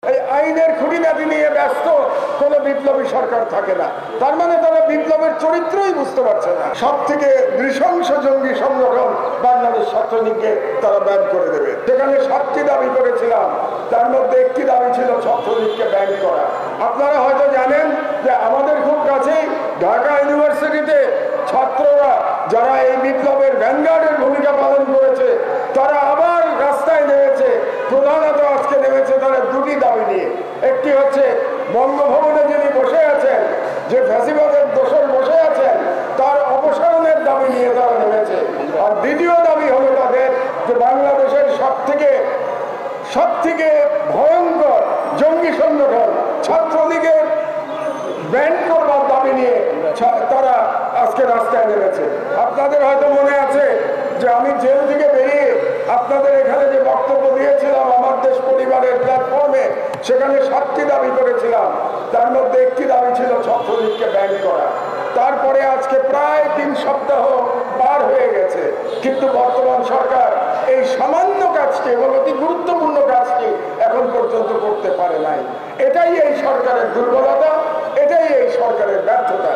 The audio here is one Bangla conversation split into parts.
এই আইনের খুঁটিনাটি নিয়ে ব্যস্ত কোন বিপ্লবী সরকার থাকে না। তার মানে তারা বিপ্লবের চরিত্রই বুঝতে পারছে না। সব থেকে নৃশংস জঙ্গি সংগঠন বাংলাদেশ ছাত্রলীগকে তারা ব্যান করে দেবে। সেখানে 7টি দাবি করেছিলাম, তার মধ্যে একটি দাবি ছিল ছাত্রলীগকে ব্যান করা। আপনারা হয়তো জানেন যে আমাদের খুব কাছেই ঢাকা ইউনিভার্সিটিতে ছাত্ররা যারা এই বিপ্লবের ভ্যানগার্ডের ভূমিকা পালন করেছে তারা আবার রাস্তায় নেমেছে। প্রধানত আজকে নেমেছে তারা দুটি দাবি নিয়ে। একটি হচ্ছে বঙ্গভবনে যিনি বসে আছেন, যে ফ্যাসিবাদের দোসর বসে আছেন, তার অপসারণের দাবি নিয়ে তারা নেমেছে। আর দ্বিতীয় দাবি হলো তাদের যে বাংলাদেশের সব থেকে ভয়ঙ্কর জঙ্গি সংগঠন ছাত্রলীগের ব্যান করবার দাবি নিয়ে তারা আজকে রাস্তায় নেমেছে। আপনাদের হয়তো মনে আছে যে আমি জেল থেকে বেরিয়ে আপনাদের এখানে যে বক্তব্য দিয়েছিলাম আমার দেশ পরিবারের প্ল্যাটফর্মে, সেখানে 7টি দাবি করেছিলাম। তার মধ্যে একটি দাবি ছিল ছাত্রলীগকে ব্যান করা। তারপরে আজকে প্রায় 3 সপ্তাহ পার হয়ে গেছে, কিন্তু বর্তমান সরকার এই সামান্য কাজটি এবং অতি গুরুত্বপূর্ণ কাজটি এখন পর্যন্ত করতে পারে নাই। এটাই এই সরকারের দুর্বলতা, এটাই এই সরকারের ব্যর্থতা।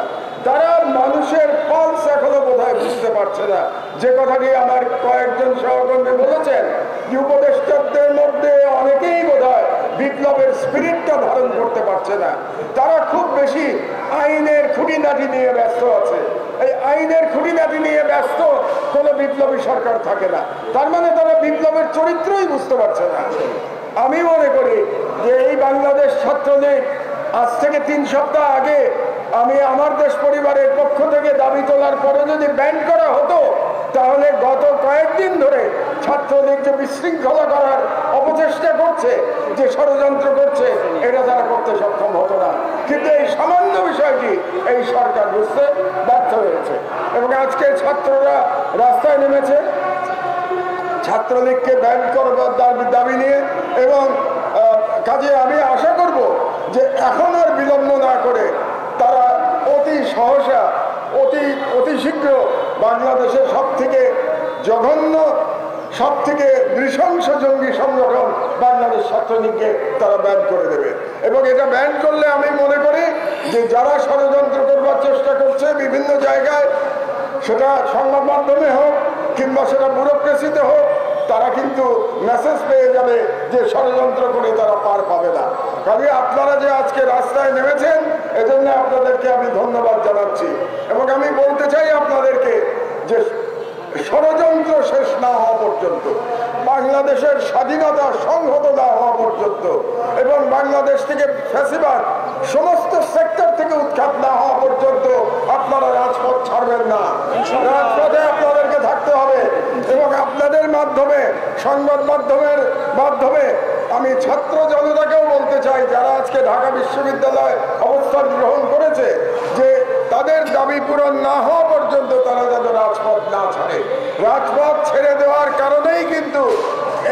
তারা মানুষের পালস এখনো বোধহয় বুঝতে পারছে না। যে কথাটি আমার কয়েকজন সহকর্মী বলেছেন যে উপদেষ্টাদের মধ্যে অনেকেই বোধহয় বিপ্লবের স্পিরিটটা ধারণ করতে পারছে না। তারা খুব বেশি আইনের খুঁটিনাটি নিয়ে ব্যস্ত আছে। এই আইনের খুঁটিনাটি নিয়ে ব্যস্ত কোন বিপ্লবী সরকার থাকে না। তার মানে তারা বিপ্লবের চরিত্রই বুঝতে পারছে না। আমি মনে করি যে এই বাংলাদেশ ছাত্রলীগ আজ থেকে 3 সপ্তাহ আগে আমি আমার দেশ পরিবারের পক্ষ থেকে দাবি তোলার পরে যদি ব্যান করা হতো, তাহলে গত কয়েকদিন ধরে ছাত্রলীগ যে বিশৃঙ্খলা করার অপচেষ্টা করছে, যে ষড়যন্ত্র করছে, এটা তারা করতে সক্ষম হতো না। কিন্তু এই সামান্য বিষয়টি এই সরকার বুঝতে ব্যর্থ হয়েছে এবং আজকে ছাত্ররা রাস্তায় নেমেছে ছাত্রলীগকে ব্যান করবার দাবি নিয়ে। এবং কাজে আমি আশা করব যে এখন আর বিলম্ব না করে তারা অতি সহসা অতি শীঘ্র বাংলাদেশের সব থেকে জঘন্য, সব থেকে নৃশংস জঙ্গি সংগঠন বাংলাদেশ ছাত্রলীগকে তারা ব্যান করে দেবে। এবং এটা ব্যান করলে আমি মনে করি যে যারা ষড়যন্ত্র করবার চেষ্টা করছে বিভিন্ন জায়গায়, সেটা সংবাদ মাধ্যমে হোক কিংবা সেটা ব্যুরোক্রেসিতে হোক, তারা কিন্তু মেসেজ পেয়ে যাবে যে ষড়যন্ত্র করে তারা পার পাবে না। কাজে আপনারা যে আজকে রাস্তায় নেমেছেন, এজন্য আপনাদেরকে আমি ধন্যবাদ জানাচ্ছি। এবং আমি বলতে চাই আপনাদেরকে যে ষড়যন্ত্র শেষ না হওয়া পর্যন্ত, বাংলাদেশের স্বাধীনতা সংহত না হওয়া পর্যন্ত এবং বাংলাদেশ থেকে ফ্যাসিবাদ সমস্ত সেক্টর থেকে উৎখাত না হওয়া পর্যন্ত আপনারা রাজপথ ছাড়বেন না। রাজপথে আপনাদেরকে থাকতে হবে। এবং আপনাদের মাধ্যমে, সংবাদ মাধ্যমের মাধ্যমে আমি ছাত্র জনতাকেও বলতে চাই, যারা আজকে ঢাকা বিশ্ববিদ্যালয়ে অবস্থান গ্রহণ করেছে, যে তাদের দাবি পূরণ না হওয়া পর্যন্ত তারা যেন রাজপথ না ছাড়ে। রাজপথ ছেড়ে দেওয়ার কারণেই কিন্তু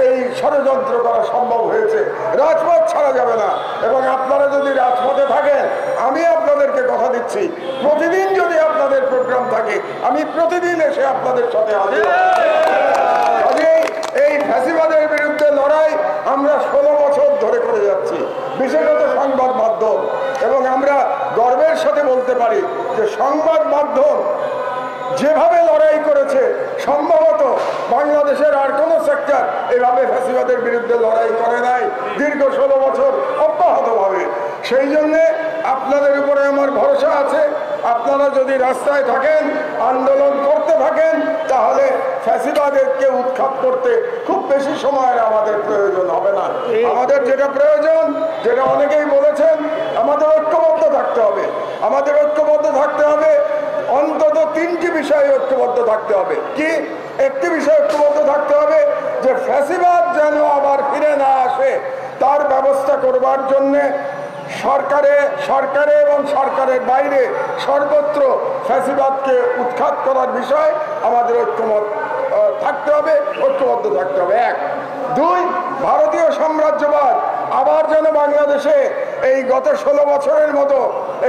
এই ষড়যন্ত্র করা সম্ভব হয়েছে। রাজপথ ছাড়া যাবে না। এবং আপনারা যদি রাজপথে থাকেন, আমি আপনাদেরকে কথা দিচ্ছি, প্রতিদিন যদি আপনাদের প্রোগ্রাম থাকে, আমি প্রতিদিন এসে আপনাদের সাথে হাজির। এই ফ্যাসিবাদের বিরুদ্ধে লড়াই আমরা 16 বছর ধরে করে যাচ্ছি, বিশেষত সংবাদ মাধ্যম। এবং আমরা গর্বের সাথে বলতে পারি যে সংবাদ মাধ্যম যেভাবে লড়াই করেছে, সম্ভবত বাংলাদেশের আর কোন সেক্টর এভাবে ফ্যাসিবাদের বিরুদ্ধে লড়াই করে নাই দীর্ঘ 16 বছর অব্যাহতভাবে। সেই জন্যে আপনাদের উপরে আমার ভরসা আছে। আপনারা যদি রাস্তায় থাকেন, আন্দোলন করতে থাকেন, তাহলে ফ্যাসিবাদকে উৎখাত করতে খুব বেশি সময়ের আমাদের প্রয়োজন হবে না। আমাদের যেটা প্রয়োজন, যেটা অনেকেই বলেছেন, আমাদের ঐক্যবদ্ধ থাকতে হবে। আমাদের ঐক্যবদ্ধ থাকতে হবে, অন্তত 3টি বিষয়ে ঐক্যবদ্ধ থাকতে হবে। কি? একটি বিষয় ঐক্যবদ্ধ থাকতে হবে যে ফ্যাসিবাদ যেন আবার ফিরে না আসে, তার ব্যবস্থা করবার জন্যে সরকারে এবং সরকারের বাইরে সর্বত্র ফ্যাসিবাদকে উৎখাত করার বিষয় আমাদের ঐক্যমত থাকতে হবে, ঐক্যবদ্ধ থাকতে হবে। 1, 2, ভারতীয় সাম্রাজ্যবাদ আবার যেন বাংলাদেশে এই গত 16 বছরের মতো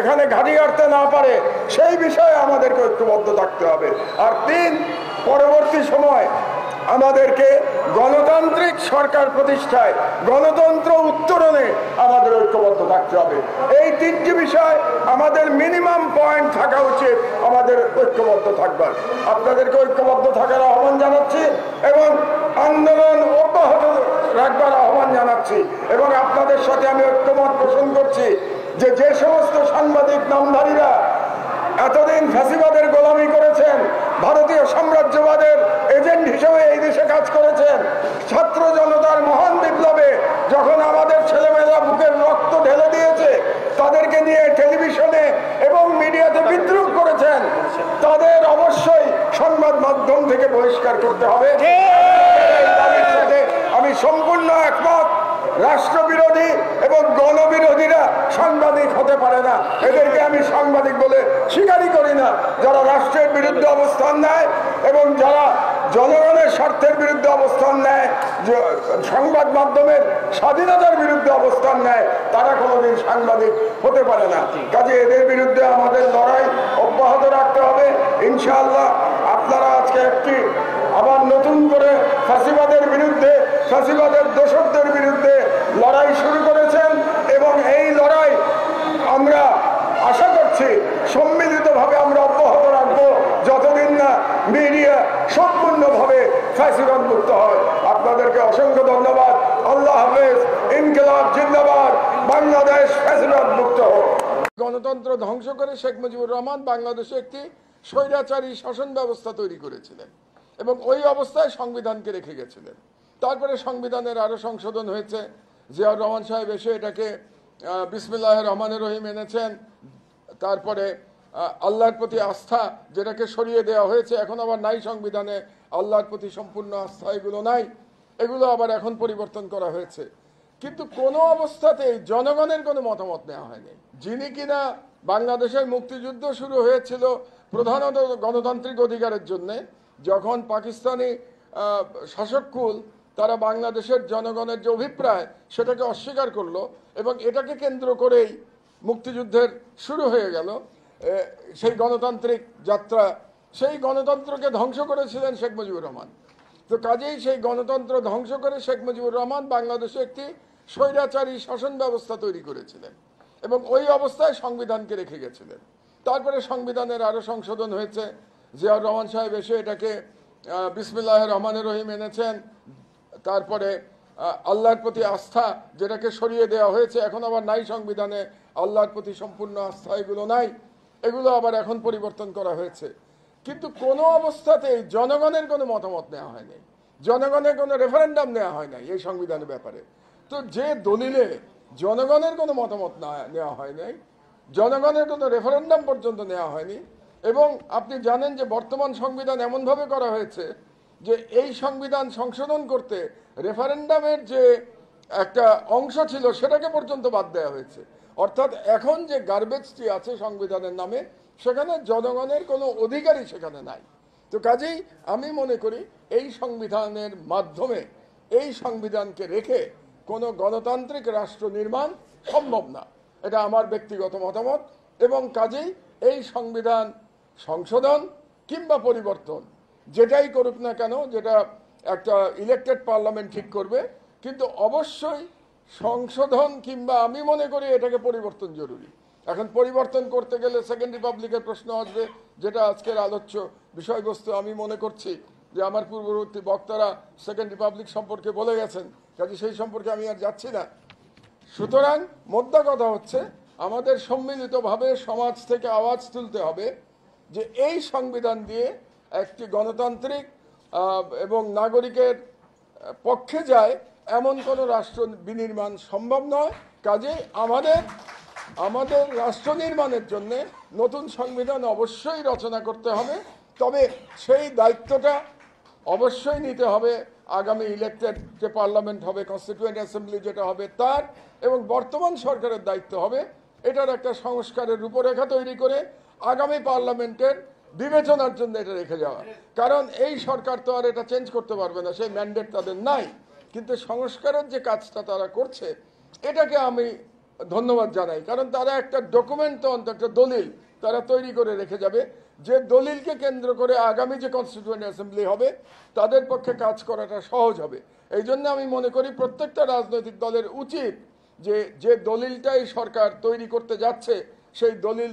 এখানে ঘাঁটি গাড়তে না পারে, সেই বিষয়ে আমাদেরকে ঐক্যবদ্ধ থাকতে হবে। আর 3, পরবর্তী সময় আমাদেরকে গণতান্ত্রিক সরকার প্রতিষ্ঠায়, গণতন্ত্র উত্তরণে আমাদের ঐক্যবদ্ধ থাকতে হবে। এই তিনটি বিষয় আমাদের মিনিমাম পয়েন্ট থাকা উচিত আমাদের ঐক্যবদ্ধ থাকবার। আপনাদেরকে ঐক্যবদ্ধ থাকার আহ্বান জানাচ্ছি এবং আন্দোলন অব্যাহত রাখবার আহ্বান জানাচ্ছি এবং আপনাদের সাথে আমি ঐক্যমত পোষণ করছি যে সমস্ত সাংবাদিক নামধারীরা এতদিন ফ্যাসিবাদের গোলামি করেছেন, ভারতীয় সাম্রাজ্যবাদের এজেন্ট হিসেবে এই দেশে কাজ করেছেন, ছাত্র জনতার মহান বিপ্লবে যখন আমাদের ছেলেমেয়েরা বুকের রক্ত ঢেলে দিয়েছে, তাদেরকে নিয়ে টেলিভিশনে এবং মিডিয়াতে বিদ্রুপ করেছেন, তাদের অবশ্যই সংবাদ মাধ্যম থেকে বহিষ্কার করতে হবে। এই দাবির সাথে আমি সম্পূর্ণ একমত। রাষ্ট্রবিরোধী এবং গণবিরোধীরা সাংবাদিক হতে পারে না, এদেরকে আমি সাংবাদিক বলে স্বীকারই করি না। যারা রাষ্ট্রের বিরুদ্ধে অবস্থান নেয় এবং যারা জনগণের স্বার্থের বিরুদ্ধে অবস্থান নেয়, সংবাদ মাধ্যমের স্বাধীনতার বিরুদ্ধে অবস্থান নেয়, তারা কোনোদিন সাংবাদিক হতে পারে না। কাজে এদের বিরুদ্ধে আমাদের লড়াই অব্যাহত রাখতে হবে ইনশাআল্লাহ। আপনারা আজকে একটি আবার নতুন করে ফ্যাসিবাদের বিরুদ্ধে, ফ্যাসিবাদের দোষকদের বিরুদ্ধে লড়াই শুরু করেছেন এবং এই লড়াই আমরা আশা করছি সম্মিলিতভাবে আমরা অব্যাহত রাখবো যতদিন না মিডিয়া সম্পূর্ণভাবে ফ্যাসিবাদ মুক্ত হয়। আপনাদেরকে অসংখ্য ধন্যবাদ। আল্লাহ হাফেজ। ইনকিলাব জিন্দাবাদ। বাংলাদেশ ফ্যাসিবাদ মুক্ত হোক। গণতন্ত্র ধ্বংস করে শেখ মুজিবুর রহমান বাংলাদেশে একটি স্বৈরাচারী শাসন ব্যবস্থা তৈরি করেছিলেন এবং ওই অবস্থায় সংবিধানকে রেখে গেছিলেন। তারপরে সংবিধানের আরো সংশোধন হয়েছে। জিয়াউর রহমান সাহেব এসে এটাকে বিসমিল্লাহির রহমানির রহিম এনেছেন। তারপরে আল্লাহর প্রতি আস্থা যেটাকে সরিয়ে দেওয়া হয়েছে, এখন আবার নাই সংবিধানে আল্লাহর প্রতি সম্পূর্ণ আস্থা, এগুলো নাই, এগুলো আবার এখন পরিবর্তন করা হয়েছে। কিন্তু কোনো অবস্থাতেই জনগণের কোনো মতামত নেওয়া হয়নি। যিনি কিনা বাংলাদেশের মুক্তিযুদ্ধ শুরু হয়েছিল প্রধানত গণতান্ত্রিক অধিকারের জন্যে, যখন পাকিস্তানি শাসককুল তারা বাংলাদেশের জনগণের যে অভিপ্রায় সেটাকে অস্বীকার করলো এবং এটাকে কেন্দ্র করেই মুক্তিযুদ্ধের শুরু হয়ে গেল সেই গণতান্ত্রিক যাত্রা। সেই গণতন্ত্রকে ধ্বংস করেছিলেন শেখ মুজিবুর রহমান। তো কাজেই সেই গণতন্ত্র ধ্বংস করে শেখ মুজিবুর রহমান বাংলাদেশে একটি স্বৈরাচারী শাসন ব্যবস্থা তৈরি করেছিলেন এবং ওই অবস্থায় সংবিধানকে রেখে গেছিলেন। তারপরে সংবিধানের আরো সংশোধন হয়েছে। জিয়াউর রহমান সাহেব এসে এটাকে বিসমিল্লাহির রহমানির রহিম এনেছেন। তারপরে আল্লাহর প্রতি আস্থা যেটাকে সরিয়ে দেওয়া হয়েছে, এখন আবার নাই সংবিধানে আল্লাহর প্রতি সম্পূর্ণ আস্থা, এগুলো নাই, এগুলো আবার এখন পরিবর্তন করা হয়েছে। কিন্তু কোনো অবস্থাতেই জনগণের কোনো মতামত নেওয়া হয়নি, জনগণের কোনো রেফারেন্ডাম নেওয়া হয় নাই এই সংবিধানের ব্যাপারে। তো যে দলিলে জনগণের কোনো মতামত নেওয়া হয় নাই, জনগণের কোনো রেফারেন্ডাম পর্যন্ত নেওয়া হয়নি, এবং আপনি জানেন যে বর্তমান সংবিধান এমনভাবে করা হয়েছে যে এই সংবিধান সংশোধন করতে রেফারেন্ডামের যে একটা অংশ ছিল সেটাকে পর্যন্ত বাদ দেওয়া হয়েছে। অর্থাৎ এখন যে গার্বেজটি আছে সংবিধানের নামে, সেখানে জনগণের কোনো অধিকারই সেখানে নাই। তো কাজেই আমি মনে করি এই সংবিধানের মাধ্যমে, এই সংবিধানকে রেখে কোনো গণতান্ত্রিক রাষ্ট্র নির্মাণ সম্ভব না, এটা আমার ব্যক্তিগত মতামত। এবং কাজেই এই সংবিধান সংশোধন কিংবা পরিবর্তন যেটাই করুক না কেন, যেটা একটা ইলেকটেড পার্লামেন্ট ঠিক করবে, কিন্তু অবশ্যই সংশোধন কিংবা আমি মনে করি এটাকে পরিবর্তন জরুরি। এখন পরিবর্তন করতে গেলে সেকেন্ড রিপাবলিকের প্রশ্ন আসবে, যেটা আজকের আলোচ্য বিষয়বস্তু। আমি মনে করছি যে আমার পূর্ববর্তী বক্তারা সেকেন্ড রিপাবলিক সম্পর্কে বলে গেছেন, কাজে সেই সম্পর্কে আমি আর যাচ্ছি না। সুতরাং মোদ্দা কথা হচ্ছে আমাদের সম্মিলিতভাবে সমাজ থেকে আওয়াজ তুলতে হবে যে এই সংবিধান দিয়ে একটি গণতান্ত্রিক এবং নাগরিকের পক্ষে যায় এমন কোনো রাষ্ট্র বিনির্মাণ সম্ভব নয়। কাজে আমাদের রাষ্ট্র নির্মাণের জন্য নতুন সংবিধান অবশ্যই রচনা করতে হবে। তবে সেই দায়িত্বটা অবশ্যই নিতে হবে আগামী ইলেক্টেড যে পার্লামেন্ট হবে, কনস্টিটিউয়েন্ট অ্যাসেম্বলি যেটা হবে তার, এবং বর্তমান সরকারের দায়িত্ব হবে এটার একটা সংস্কারের রূপরেখা তৈরি করে আগামী পার্লামেন্টের বিবেচনার জন্য এটা রেখে যাওয়া। কারণ এই সরকার তো আর এটা চেঞ্জ করতে পারবে না, সেই ম্যান্ডেট তাদের নাই। কিন্তু সংস্কারের যে কাজটা তারা করছে এটাকে আমি ধন্যবাদ জানাই, কারণ তারা একটা ডকুমেন্ট, তো একটা দলিল তারা তৈরি করে রেখে যাবে যে দলিলকে কেন্দ্র করে আগামী যে কনস্টিটিউয়েন্ট অ্যাসেম্বলি হবে তাদের পক্ষে কাজ করাটা সহজ হবে। এই জন্য আমি মনে করি প্রত্যেকটা রাজনৈতিক দলের উচিত যে দলিলটা এই সরকার তৈরি করতে যাচ্ছে সেই দলিল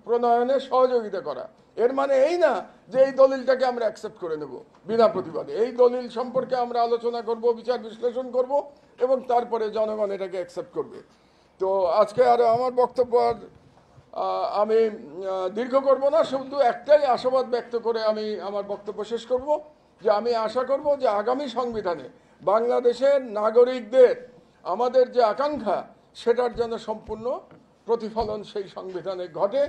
প্রণয়নে সহযোগিতা করা। এর মানে এই না যে এই দলিলটাকে আমরা অ্যাকসেপ্ট করে নেব বিনা প্রতিবাদে। এই দলিল সম্পর্কে আমরা আলোচনা করব, বিচার বিশ্লেষণ করব এবং তারপরে জনগণ এটাকে অ্যাকসেপ্ট করবে। তো আজকে আর আমার বক্তব্য আর আমি দীর্ঘ করব না, শুধু একটাই আশাবাদ ব্যক্ত করে আমি আমার বক্তব্য শেষ করব যে আমি আশা করব যে আগামী সংবিধানে বাংলাদেশের নাগরিকদের আমাদের যে আকাঙ্ক্ষা সেটার যেন সম্পূর্ণ প্রতিফলন সেই সংবিধানে ঘটে।